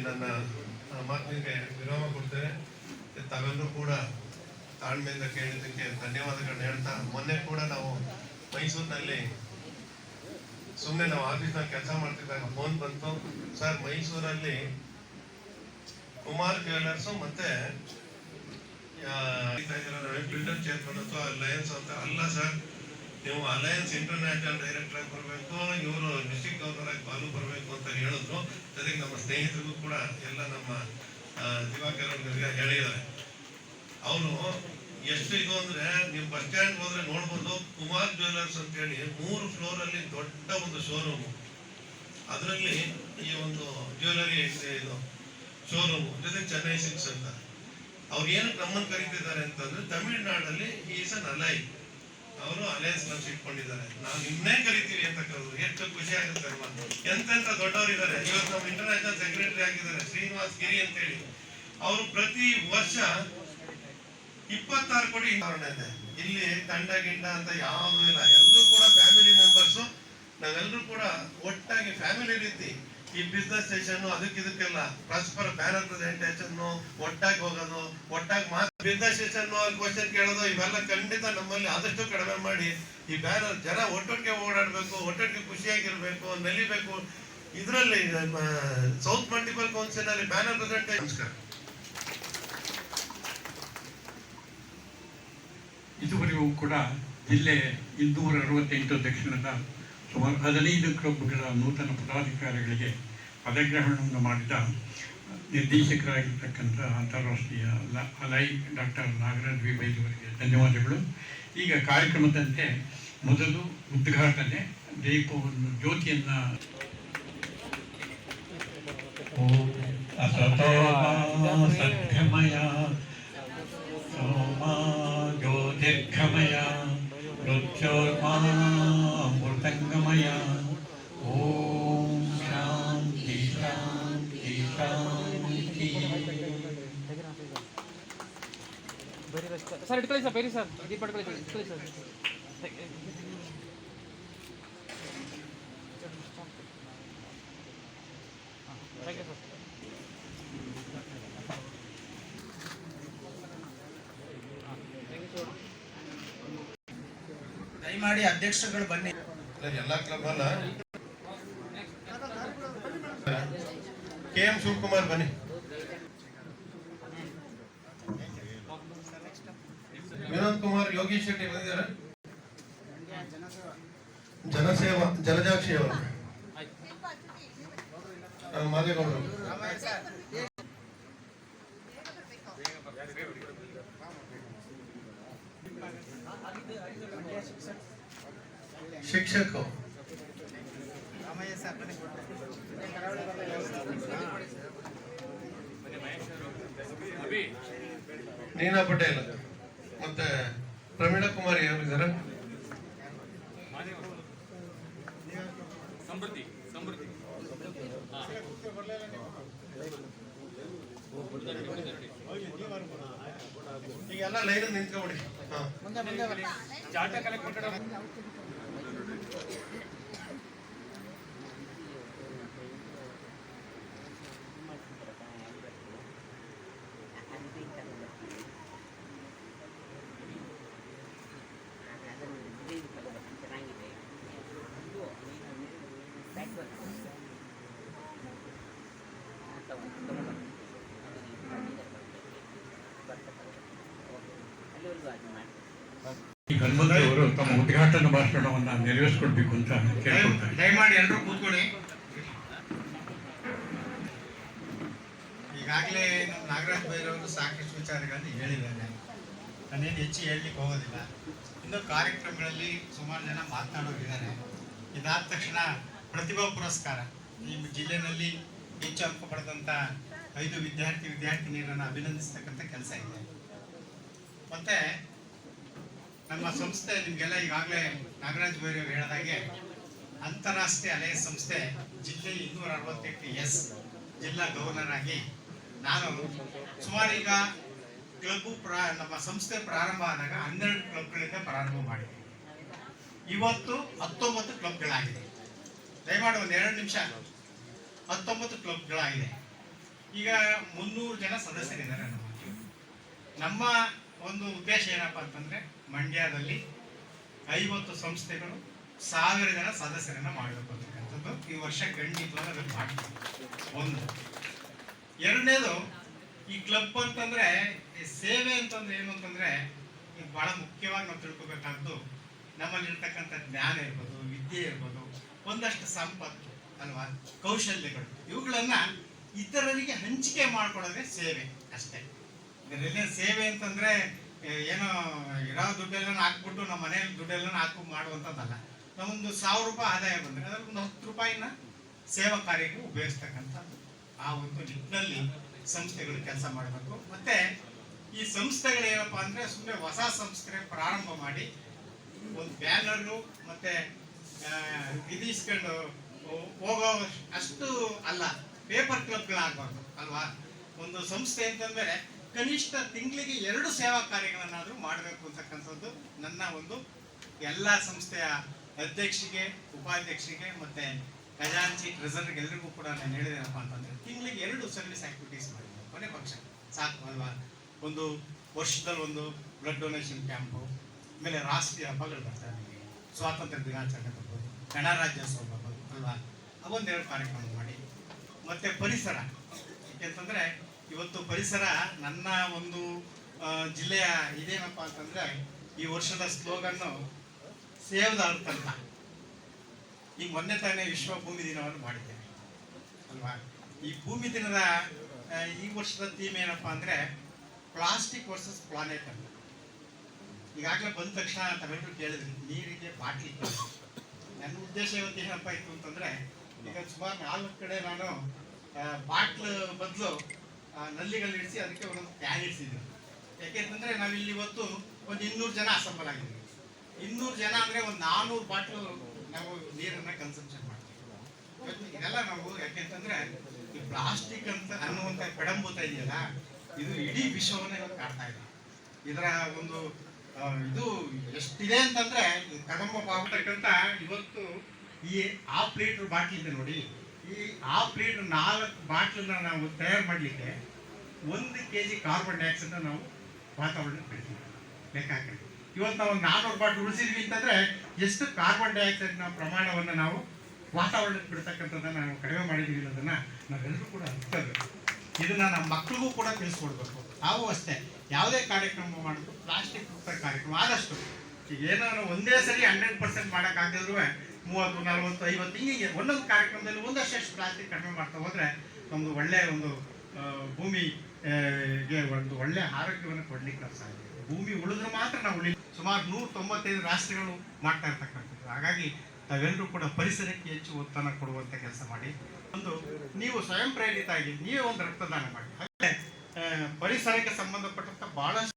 ನನ್ನ ಮಾತಿಗೆ ವಿರಾಮ ಕೊಡ್ತೇನೆ. ತಾವೆಲ್ಲರೂ ಕೂಡ ತಾಳ್ಮೆಯಿಂದ ಕೇಳಿದ್ದಕ್ಕೆ ಧನ್ಯವಾದಗಳನ್ನ ಹೇಳ್ತಾ, ಮೊನ್ನೆ ಕೂಡ ನಾವು ಮೈಸೂರಿನಲ್ಲಿ ಸುಮ್ಮನೆ ನಾವು ಆಫೀಸ್ನಾಗ ಕೆಲಸ ಮಾಡ್ತಿದ್ದಾಗ ಫೋನ್ ಬಂತು, ಸರ್ ಮೈಸೂರಲ್ಲಿ ಕುಮಾರ್ ಜ್ಯುವೆಲ್ಲರ್ಸ್ ಮತ್ತೆ ಬಿಲ್ಡರ್ ಚೇರ್ಮನ್ ಅಥವಾ ಅಲಯನ್ಸ್ ಅಂತ. ಅಲ್ಲ ಸರ್, ನೀವು ಅಲಯನ್ಸ್ ಇಂಟರ್ನ್ಯಾಷನಲ್ ಡೈರೆಕ್ಟರ್ ಆಗಿ ಬರಬೇಕು, ಇವರು ಡಿಸ್ಟ್ರಿಕ್ಟ್ ಗವರ್ನರ್ ಆಗಿ ಬಾಲು ಬರಬೇಕು ಅಂತ ಹೇಳಿದ್ರು. ಜೊತೆಗೆ ನಮ್ಮ ಸ್ನೇಹಿತರಿಗೂ ಕೂಡ ಎಲ್ಲ ನಮ್ಮ ದಿವಾಕರ್ ಅವ್ರಿಗೆ ಹೇಳಿದ್ದಾರೆ. ಅವರು ಎಷ್ಟು ಇದು ಅಂದ್ರೆ, ನೀವು ಬಸ್ ಸ್ಟ್ಯಾಂಡ್ ಹೋದ್ರೆ ನೋಡ್ಬೋದು, ಕುಮಾರ್ ಜ್ಯುವೆಲ್ಲರ್ಸ್ ಅಂತ ಹೇಳಿ 3 ಫ್ಲೋರ್ ಅಲ್ಲಿ ದೊಡ್ಡ ಒಂದು ಶೋರೂಮ್. ಅದರಲ್ಲಿ ಈ ಒಂದು ಜ್ಯುವೆಲರಿ ಇದು ಶೋರೂಮ್ ಜೊತೆ ಚೆನ್ನೈ ಸಿಲ್ಕ್ಸ್ ಅಂತ. ಅವ್ರು ಏನಕ್ಕೆ ನಮ್ಮನ್ನು ಕರೀತಿದ್ದಾರೆ ಅಂತಂದ್ರೆ, ತಮಿಳುನಾಡಲ್ಲಿ ಈಸ್ ಅನ್ ಅಲೈ, ಅವರು ಅಲಯನ್ಸ್ ಕ್ಲಬ್ಸ್ ಇಟ್ಕೊಂಡಿದ್ದಾರೆ. ನಾವು ನಿನ್ನೆ ಕರಿತೀವಿ ಅಂತ ಕರೆದ್ರು. ಎಷ್ಟು ಖುಷಿ ಆಗುತ್ತೆ ಅಲ್ವಾ? ಎಂತೆಂತ ದೊಡ್ಡವರು ಇದ್ದಾರೆ. ಇವತ್ತು ನಮ್ಮ ಇಂಟರ್ನ್ಯಾಷನಲ್ ಸೆಕ್ರೆಟರಿ ಆಗಿದ್ದಾರೆ ಶ್ರೀನಿವಾಸ್ ಗಿರಿ ಅಂತ ಹೇಳಿ. ಅವರು ಪ್ರತಿ ವರ್ಷ 26 ಕೋಟಿ ಇದೆ. ಇಲ್ಲಿ ತಂಡ ಗಿಂಡ ಅಂತ ಯಾವುದೂ ಇಲ್ಲ. ಎಲ್ಲರೂ ಕೂಡ ಫ್ಯಾಮಿಲಿ ಮೆಂಬರ್ಸು. ನಾವೆಲ್ಲರೂ ಕೂಡ ಒಟ್ಟಾಗಿ ಫ್ಯಾಮಿಲಿ ರೀತಿ ಈ ಬಿಸ್ನೆಸ್ ಸೆಷನ್ ಇದಕ್ಕೆಲ್ಲ ಪರಸ್ಪರ ಬ್ಯಾನರ್ ಪ್ರೆಸೆಂಟೇಷನ್, ಒಟ್ಟಾಗಿ ಹೋಗೋದು, ಒಟ್ಟಾಗಿ ಬಿಸ್ನೆಸ್ ಸೆಷನ್ ಕ್ವಶನ್ ಕೇಳೋದು, ಇವೆಲ್ಲ ಖಂಡಿತ ನಮ್ಮಲ್ಲಿ ಆದಷ್ಟು ಕಡಿಮೆ ಮಾಡಿ ಈ ಬ್ಯಾನರ್ ಜನ ಒಟ್ಟೊಟ್ಟಿಗೆ ಓಡಾಡಬೇಕು, ಒಟ್ಟೊಟ್ಟಿಗೆ ಖುಷಿಯಾಗಿರ್ಬೇಕು, ನಲಿಬೇಕು. ಇದರಲ್ಲಿ ಸೌತ್ ಮಲ್ಟಿಪಲ್ ಕೌನ್ಸಿಲ್ ಅಲ್ಲಿ ಬ್ಯಾನರ್ ಪ್ರೆಸೆಂಟೇಷನ್. ನಮಸ್ಕಾರ. ಇದುವರೆಗೂ ಕೂಡ ಜಿಲ್ಲೆ 268 ದಕ್ಷಿಣದ ಸುಮಾರು 15 ಕ್ಲಬ್ಗಳ ನೂತನ ಪದಾಧಿಕಾರಿಗಳಿಗೆ ಪದಗ್ರಹಣವನ್ನು ಮಾಡಿದ ನಿರ್ದೇಶಕರಾಗಿರ್ತಕ್ಕಂಥ ಅಂತಾರಾಷ್ಟ್ರೀಯ ಅಲೈ ಡಾಕ್ಟರ್ ನಾಗರಾಜ್ ವಿ ಬೈಲುವರಿಗೆ ಧನ್ಯವಾದಗಳು. ಈಗ ಕಾರ್ಯಕ್ರಮದಂತೆ ಮೊದಲು ಉದ್ಘಾಟನೆ ದೀಪವನ್ನು ಜ್ಯೋತಿಯನ್ನು ಸದ್ಗಮಯ ಸೋಮ ಜ್ಯೋತಿರ್ಗಮಯ ಮೃತ್ಯೋರ್ಮಾಮೃತಂಗಮಯ ಓಂ ಶಾಂತಿ ಶಾಂತಿ ಶಾಂತಿ. ಸರ್ ಇಟ್ಕೊಳ್ಳಿ ಸರ್, ಬೇರೆ ಸರ್ ದೀಪ ಇಟ್ಕೊಳ್ಳಿ ಸರ್. Thank you sir. ದಯಮಾಡಿ ಅಧ್ಯಕ್ಷರುಗಳು ಬನ್ನಿ. ಎಲ್ಲ ಕ್ಲಬ್ ಅಲ್ಲ, KM ಶಿವಕುಮಾರ್ ಬನ್ನಿ. ವಿನೋದ್ ಕುಮಾರ್ ಯೋಗೀಶ್ ಶೆಟ್ಟಿ ಬಂದಿದ್ದಾರೆ. ಜನಸೇವಾ ಜಲಜಾಕ್ಷಿ ಅವರು, ಮಾದೇಗೌಡರು, ಶಿಕ್ಷಕರು, ನೀನಾ ಪಟೇಲ್ ಮತ್ತೆ ಪ್ರಮೀಳಾ ಕುಮಾರಿ ಅವರಿದ್ದಾರೆ. ಈಗೆಲ್ಲ ಲೈನ್ ನಿಂತ್ಕೊಬಿಡಿ. ಗಣಪತಿಯವರು ತಮ್ಮ ಉದ್ಘಾಟನಾ ಭಾಷಣವನ್ನು ನೆರವೇರಿಸಿಕೊಡ್ಬೇಕು ಅಂತ ಕೇಳ್ಕೊಳ್ತಾರೆ. ದಯಮಾಡಿ ಎಲ್ಲರೂ ಕೂತ್ಕೊಳ್ಳಿ. ಈಗಾಗಲೇ ನಾಗರಾಜ್ ಬೈರವರು ಸಾಕಷ್ಟು ವಿಚಾರಗಳನ್ನು ಹೇಳಿದ್ದಾರೆ. ನಾನೇನು ಹೆಚ್ಚು ಹೇಳಲಿಕ್ಕೆ ಹೋಗೋದಿಲ್ಲ. ಇನ್ನು ಕಾರ್ಯಕ್ರಮಗಳಲ್ಲಿ ಸುಮಾರು ಜನ ಮಾತನಾಡೋರಿದ್ದಾರೆ. ಇದಾದ ತಕ್ಷಣ ಪ್ರತಿಭಾ ಪುರಸ್ಕಾರ, ಈ ಜಿಲ್ಲೆಯಲ್ಲಿ ಹೆಚ್ಚು ಅಂಕ ಪಡೆದಂಥ 5 ವಿದ್ಯಾರ್ಥಿನಿಯರನ್ನು ಅಭಿನಂದಿಸ್ತಕ್ಕಂಥ ಕೆಲಸ ಇದೆ. ಮತ್ತು ನಮ್ಮ ಸಂಸ್ಥೆ ನಿಮಗೆಲ್ಲ ಈಗಾಗಲೇ ನಾಗರಾಜ್ ಬೈರವರು ಹೇಳಿದಾಗೆ ಅಂತಾರಾಷ್ಟ್ರೀಯ ಅಲಯನ್ಸ್ ಸಂಸ್ಥೆ ಜಿಲ್ಲೆ 268S ಜಿಲ್ಲಾ ಗವರ್ನರ್ ಆಗಿ ನಾನು ಸುಮಾರು ಈಗ ಕ್ಲಬ್ಬು ನಮ್ಮ ಸಂಸ್ಥೆ ಪ್ರಾರಂಭ ಆದಾಗ 12 ಕ್ಲಬ್ಗಳಿಂದ ಪ್ರಾರಂಭ ಮಾಡಿದೆ. ಇವತ್ತು 19 ಕ್ಲಬ್ಗಳಾಗಿದೆ. ದಯಮಾಡಿ ಒಂದು 2 ನಿಮಿಷ. 19 ಕ್ಲಬ್ಗಳಾಗಿದೆ. ಈಗ 300 ಜನ ಸದಸ್ಯರಿದ್ದಾರೆ ನಮ್ಮ ಒಂದು ಉದ್ದೇಶ ಏನಪ್ಪಾ ಅಂತಂದ್ರೆ ಮಂಡ್ಯದಲ್ಲಿ 50 ಸಂಸ್ಥೆಗಳು 1000 ಜನ ಸದಸ್ಯರನ್ನ ಮಾಡಬೇಕು ಅಂತಕ್ಕಂಥದ್ದು ಈ ವರ್ಷ ಖಂಡಿತವಾಗಿ ಅದನ್ನು ಮಾಡ್ತೀವಿ. ಒಂದು ಎರಡನೇದು ಈ ಕ್ಲಬ್ ಅಂತಂದ್ರೆ ಈ ಸೇವೆ ಅಂತಂದ್ರೆ ಏನು ಅಂತಂದ್ರೆ ಈಗ ಬಹಳ ಮುಖ್ಯವಾಗಿ ನಾವು ತಿಳ್ಕೊಬೇಕಾದ್ದು ನಮ್ಮಲ್ಲಿರ್ತಕ್ಕಂಥ ಜ್ಞಾನ ಇರ್ಬೋದು, ವಿದ್ಯೆ ಇರ್ಬೋದು, ಒಂದಷ್ಟು ಸಂಪತ್ತು ಅಲ್ವಾ, ಕೌಶಲ್ಯಗಳು, ಇವುಗಳನ್ನ ಇತರರಿಗೆ ಹಂಚಿಕೆ ಮಾಡ್ಕೊಳ್ಳೋದೇ ಸೇವೆ ಅಷ್ಟೇ. ಇದರಲ್ಲಿ ಸೇವೆ ಅಂತಂದ್ರೆ ಏನೋ ಇರೋ ದುಡ್ಡೆಲ್ಲ ಹಾಕ್ಬಿಟ್ಟು ನಮ್ಮ ಮನೆಯಲ್ಲಿ ದುಡ್ಡೆಲ್ಲ ಹಾಕಿ ಮಾಡುವಂಥದ್ದಲ್ಲ. ನಾವೊಂದು 1000 ರೂಪಾಯಿ ಆದಾಯ ಬಂದರೆ ಅದರಲ್ಲಿ ಒಂದು 10 ರೂಪಾಯಿನ ಸೇವಾ ಕಾರ್ಯಕ್ಕೆ ಉಪಯೋಗಿಸ್ತಕ್ಕಂಥದ್ದು. ಆ ಒಂದು ನಿಟ್ಟಿನಲ್ಲಿ ಸಂಸ್ಥೆಗಳು ಕೆಲಸ ಮಾಡಬೇಕು. ಮತ್ತೆ ಈ ಸಂಸ್ಥೆಗಳು ಏನಪ್ಪಾ ಅಂದ್ರೆ ಸುಮ್ಮನೆ ಹೊಸ ಸಂಸ್ಥೆ ಪ್ರಾರಂಭ ಮಾಡಿ ಒಂದು ಬ್ಯಾನರು ಮತ್ತೆ ವಿಧಿಸ್ಕೊಂಡು ಹೋಗೋ ಅಷ್ಟು ಅಲ್ಲ, ಪೇಪರ್ ಕ್ಲಬ್ಗಳಾಗಬಾರ್ದು ಅಲ್ವಾ. ಒಂದು ಸಂಸ್ಥೆ ಅಂತಂದ್ರೆ ಕನಿಷ್ಠ ತಿಂಗಳಿಗೆ 2 ಸೇವಾ ಕಾರ್ಯಗಳನ್ನಾದ್ರೂ ಮಾಡಬೇಕು ಅಂತಕ್ಕಂಥದ್ದು ನನ್ನ ಒಂದು ಎಲ್ಲ ಸಂಸ್ಥೆಯ ಅಧ್ಯಕ್ಷರಿಗೆ, ಉಪಾಧ್ಯಕ್ಷರಿಗೆ ಮತ್ತೆ ಖಜಾಂಚಿ ಟ್ರೆಸರ್ಗೆ ಎಲ್ರಿಗೂ ಕೂಡ ನಾನು ಹೇಳಿದೇನಪ್ಪ ಅಂತಂದ್ರೆ ತಿಂಗಳಿಗೆ 2 ಸರ್ವಿಸ್ ಆಕ್ಟಿವಿಟೀಸ್ ಮಾಡಿದ್ದೆ ಕೊನೆ ಪಕ್ಷ ಸಾಕು ಅಲ್ವಾ. ಒಂದು ವರ್ಷದಲ್ಲಿ ಒಂದು ಬ್ಲಡ್ ಡೊನೇಷನ್ ಕ್ಯಾಂಪು, ಆಮೇಲೆ ರಾಷ್ಟ್ರೀಯ ಹಬ್ಬಗಳು ಬರ್ತಾರೆ, ಸ್ವಾತಂತ್ರ್ಯ ದಿನಾಚರಣೆ ಬರ್ಬೋದು, ಗಣರಾಜ್ಯೋತ್ಸವ ಬರ್ಬೋದು ಅಲ್ವಾ, ಅವೊಂದೆರಡು ಕಾರ್ಯಕ್ರಮ ಮಾಡಿ. ಮತ್ತೆ ಪರಿಸರ, ಯಾಕೆಂತಂದ್ರೆ ಇವತ್ತು ಪರಿಸರ ನನ್ನ ಒಂದು ಜಿಲ್ಲೆಯ ಇದೇನಪ್ಪ ಅಂತಂದ್ರೆ ಈ ವರ್ಷದ ಸ್ಲೋಗನ್ನು ಸೇವ್ ದ ಅರ್ತ್ ಅಂತ. ಈಗ ಮೊನ್ನೆ ತಾನೇ ವಿಶ್ವ ಭೂಮಿ ದಿನವನ್ನು ಮಾಡಿದ್ದೇವೆ ಅಲ್ವಾ. ಈ ಭೂಮಿ ದಿನದ ಈ ವರ್ಷದ ಥೀಮ್ ಏನಪ್ಪಾ ಅಂದ್ರೆ ಪ್ಲಾಸ್ಟಿಕ್ ವರ್ಸಸ್ ಪ್ಲಾನೆಟ್ ಅಂತ. ಈಗಾಗಲೇ ಬಂದ ತಕ್ಷಣ ತಾವೆಲ್ಲರೂ ಕೇಳಿದ್ರಿ ನೀರಿಗೆ ಬಾಟ್ಲಿ. ನನ್ನ ಉದ್ದೇಶ ಇವತ್ತು ಏನಪ್ಪ ಇತ್ತು ಅಂತಂದ್ರೆ ಈಗ ಸುಮಾರು 4 ಕಡೆ ನಾನು ಬಾಟ್ಲು ಬದಲು ನಲ್ಲಿಗಳು ಇಡಿಸಿ ಅದಕ್ಕೆ ಒಂದೊಂದು ಕ್ಯಾನ್ ಇಡಿಸಿದ್ವಿ. ಯಾಕೆಂತಂದ್ರೆ ನಾವಿಲ್ಲಿ ಇವತ್ತು ಒಂದು 200 ಜನ ಅಸೆಂಬಲ್ ಆಗಿದ್ವಿ. 200 ಜನ ಅಂದ್ರೆ ಒಂದು 400 ಬಾಟ್ಲು ನಾವು ನೀರನ್ನ ಕನ್ಸಂಪ್ಷನ್ ಮಾಡ್ತೀವಿ. ಇದೆಲ್ಲ ನಾವು ಯಾಕೆಂತಂದ್ರೆ ಈ ಪ್ಲಾಸ್ಟಿಕ್ ಅಂತ ಅನ್ನುವಂಥ ಪೆಡಂಭೂತ ಇದೆಯಲ್ಲ, ಇದು ಇಡೀ ವಿಶ್ವವನ್ನ ಇವತ್ತು ಕಾಡ್ತಾ ಇದೆ. ಇದರ ಒಂದು ಇದು ಎಷ್ಟಿದೆ ಅಂತಂದ್ರೆ ಕದಂಬ ಬಾಬತಕ್ಕಂತ ಇವತ್ತು ಈ 1/2 ಲೀಟರ್ ಬಾಟ್ಲಿ ಇದೆ ನೋಡಿ. ಈ 1/2 ಲೀಟರ್ 4 ಬಾಟ್ಲನ್ನ ನಾವು ತಯಾರು ಮಾಡಲಿಕ್ಕೆ 1 kg ಕಾರ್ಬನ್ ಡೈಆಕ್ಸೈಡ್ ನಾವು ವಾತಾವರಣಕ್ಕೆ ಬಿಡ್ತೀವಿ. ಲೆಕ್ಕ ಹಾಕಿ ಇವತ್ತು ನಾವು 400 ಬಾಟ್ಲ್ ಉಳಿಸಿದ್ವಿ ಅಂತಂದ್ರೆ ಎಷ್ಟು ಕಾರ್ಬನ್ ಡೈಆಕ್ಸೈಡ್ನ ಪ್ರಮಾಣವನ್ನು ನಾವು ವಾತಾವರಣಕ್ಕೆ ಬಿಡ್ತಕ್ಕಂಥದ್ದನ್ನ ನಾವು ಕಡಿಮೆ ಮಾಡಿದೀವಿ ಅನ್ನೋದನ್ನ ನಾವೆಲ್ಲರೂ ಕೂಡ ಅರ್ಥಬೇಕು. ಇದನ್ನ ನಮ್ಮ ಮಕ್ಕಳಿಗೂ ಕೂಡ ತಿಳಿಸ್ಕೊಡ್ಬೇಕು. ನಾವು ಅಷ್ಟೇ ಯಾವುದೇ ಕಾರ್ಯಕ್ರಮ ಮಾಡೋದು ಪ್ಲಾಸ್ಟಿಕ್ ಮುಕ್ತ ಕಾರ್ಯಕ್ರಮ ಆದಷ್ಟು. ಈಗ ಏನೋ ಒಂದೇ ಸರಿ 100% ಮಾಡೋಕ್ಕಾಗಿದ್ರು 30, 40, 50 ಹಿಂಗೆ ಒಂದೊಂದು ಕಾರ್ಯಕ್ರಮದಲ್ಲಿ ಒಂದಷ್ಟು ಪ್ಲಾಸ್ಟಿಕ್ ಕಡಿಮೆ ಮಾಡ್ತಾ ಹೋದ್ರೆ ನಮ್ದು ಒಳ್ಳೆಯ ಒಂದು ಭೂಮಿಗೆ ಒಂದು ಒಳ್ಳೆಯ ಆರೋಗ್ಯವನ್ನು ಕೊಡ್ಲಿಕ್ಕೆ ನಾವು ಸಾಧ್ಯ. ಭೂಮಿ ಉಳಿದ್ರೆ ಮಾತ್ರ ನಾವು ಸುಮಾರು 195 ರಾಷ್ಟ್ರಗಳು ಮಾಡ್ತಾ ಇರ್ತಕ್ಕಂಥದ್ದು. ಹಾಗಾಗಿ ತಾವೆಲ್ಲರೂ ಕೂಡ ಪರಿಸರಕ್ಕೆ ಹೆಚ್ಚು ಒತ್ತನ್ನು ಕೊಡುವಂತ ಕೆಲಸ ಮಾಡಿ. ಒಂದು ನೀವು ಸ್ವಯಂ ಪ್ರೇರಿತ ಆಗಿ ನೀವೇ ಒಂದು ರಕ್ತದಾನ ಮಾಡಿ. ಪರಿಸರಕ್ಕೆ ಸಂಬಂಧಪಟ್ಟಂತ ಬಹಳಷ್ಟು